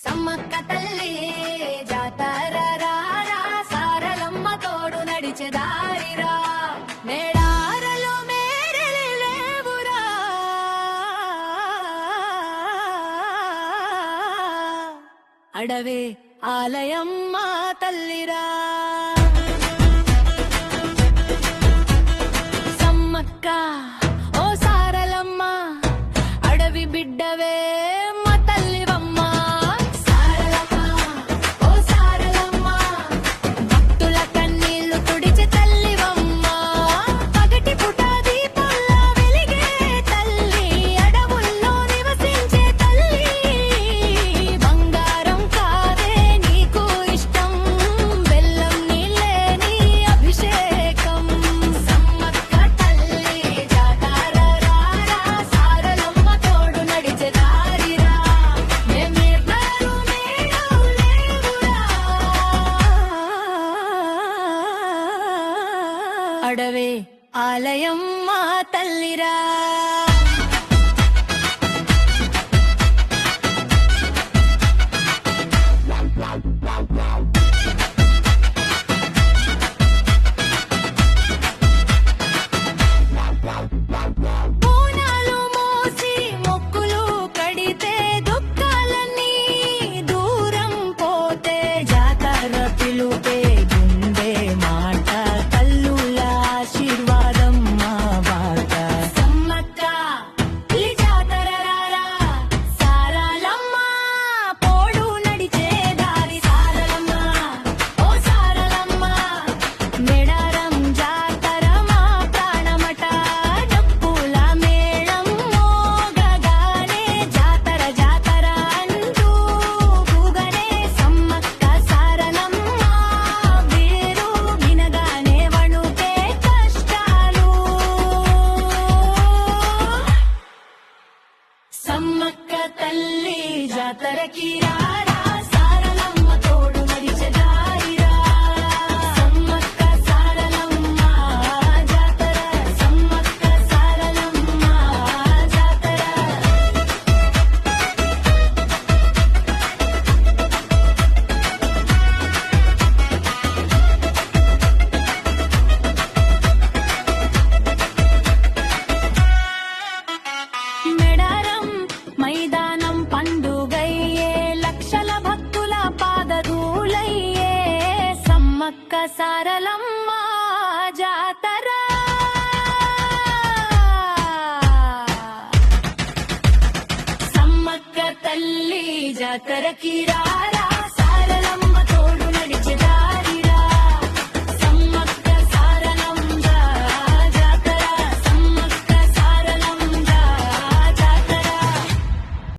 సమ్మక్క తల్లి జాతర రారా సారలమ్మ తోడు నడిచే దారిరా మేడారలో మేరెలి లేవురా అడవే ఆలయమ్మ తల్లిరా సమ్మక్క ఓ సారలమ్మ అడవి బిడ్డవే అడవే ఆలయమ్మ తల్లిరా సమ్మక్క తల్లి జాతరకి రారా సారలమ్మ తోడు నడిచే దారిరా సమ్మక్క సారలమ్మ జాతర సమ్మక్క సారలమ్మ జాతర మైదానం పండుగయ్యే లక్షల భక్తుల పాదధూలయ్యే సమ్మక్క సారలమ్మ జాతర సమ్మక్క తల్లి జాతరకి రా